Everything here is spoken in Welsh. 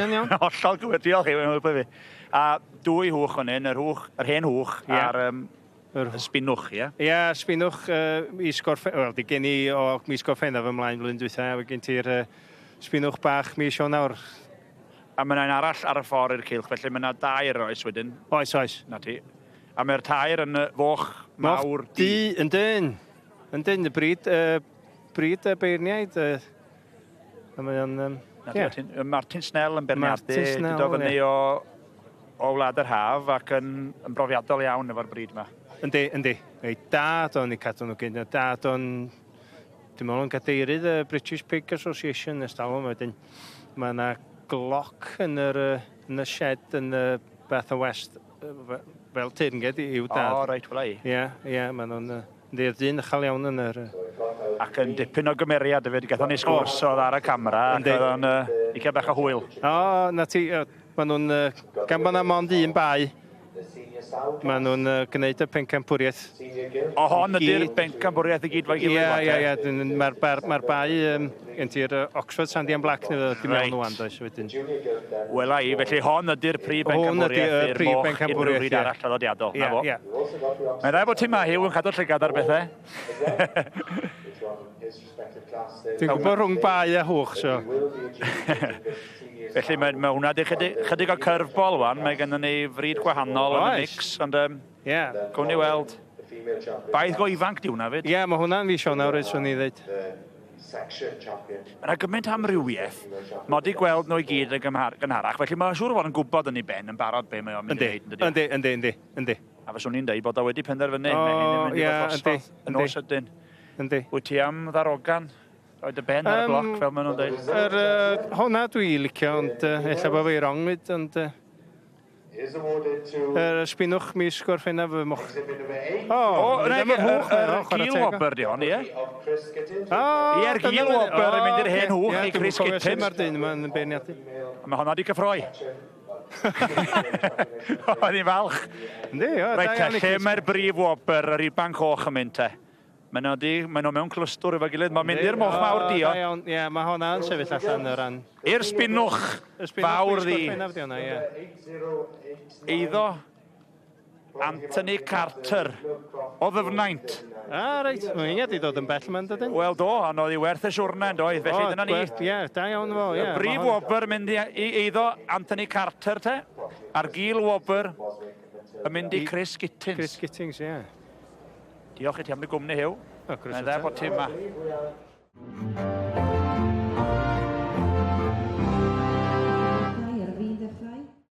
Yn iawn. Hollol gywir, diolch i fi. A dwy hwch o'n un, yr hen hwch a'r sbinwch, ie? Ie, sbinwch mis Gorffennaf, wel, di gen i o mis Gorffennaf ymlaen flwyddyn dwytha, a gen ti'r sbinwch bach mis Ionawr. A mae yna'n arall ar y ffordd i'r cylch, felly mae yna dair oes wedyn. Oes, oes. Na ti. A mae'r tair yn foch mawr di. Yndyn, y bryd beirniaid. A mae o'n... Martin Snell yn berniadu, dod fyny o Wlad yr Haf ac yn brofiadol iawn efo'r bryd yma. Yndi. Ei dad o'n i cadw nhw gyn. Dad o'n... Dwi'n meddwl yn gadeirydd y British Pig Association ers talwm wedyn. Mae yna gloc yn y shed yn Bath and West fel teyrnged i'w dad. O, reit, fel ei. Ie, mae nhw'n dyn uchel iawn yn yr... Ac yn dipyn o gymeriad hefyd, gathon ni sgwrs oedd ar y camera, ac oedd o'n ugain bach o hwyl. O, na ti, mae nhw'n, gan bod na mond un bai, mae nhw'n gwneud y pencampwriaeth. O, hon ydy'r pencampwriaeth i gyd fo'i gilydd? Ie, mae'r bai gen ti'r Oxford Sandy and Black neu dim mewn o'n does wedyn. Wel ai, felly hon ydy'r prif bencampwriaeth i'r moch unrhyw bryd arall traddodiadol. Ie. Mae'n rhaid bod ti ma hiw yn cadw llygad ar bethau. Dwi'n gwybod rhwng bai a hwch, so. Felly mae hwnna di chydig o curveball wan, mae gennym ni fryd gwahanol yn y mix, ond gwn ni weld. Baith go ifanc di hwnna fyd? Ie, mae hwnna'n fi Sionawr, swn i ddweud. Mae'n gymaint amrywiaeth, mod i gweld nhw i gyd yn gynharach, felly mae'n siŵr o fod yn gwybod yn ei ben yn barod be mae o'n mynd i wneud. Yndi. A fyswn i'n dweud bod o wedi penderfynu, yn os ydyn. Wyt ti am ddarogan? Roed y ben ar y bloc, fel maen nhw'n dweud? Honna dwi'n licio, ond ella bod fi'n wrong myd, ond... Sbinwch mis Gorffennaf y moch. Gil Wobber di hon, ie? Ie'r Gil Wobber yn mynd i'r hen hwch i Chris Gittins. Mae'r dyn yma'n beirniadu. Mae honna di cyffroi. Oedd hi'n falch. Reit, lle mae'r brif Wobber yr iban coch yn mynd te? Mae nhw mewn clwstwr efo'i gilydd. Mae'n mynd i'r moch mawr di o. Ie, mae hwnna'n sefyll allan y ran. I'r sbinwch fawr di. Eiddo Anthony Carter o ddyfnaint. Reit. Mae'n hynny di dod yn bell ma'n dydyn? Wel do, ond oedd hi werth y siwrna yn doedd. Felly dyna ni. Ie, da iawn fo. Y brif Wobber mynd i eiddo Anthony Carter te. A'r Gil Wobber yn mynd i Chris Gittins. Chris Gittins, ie. Diolch i ti am dy gwmni hiw. Mae'n dda bod ti yma.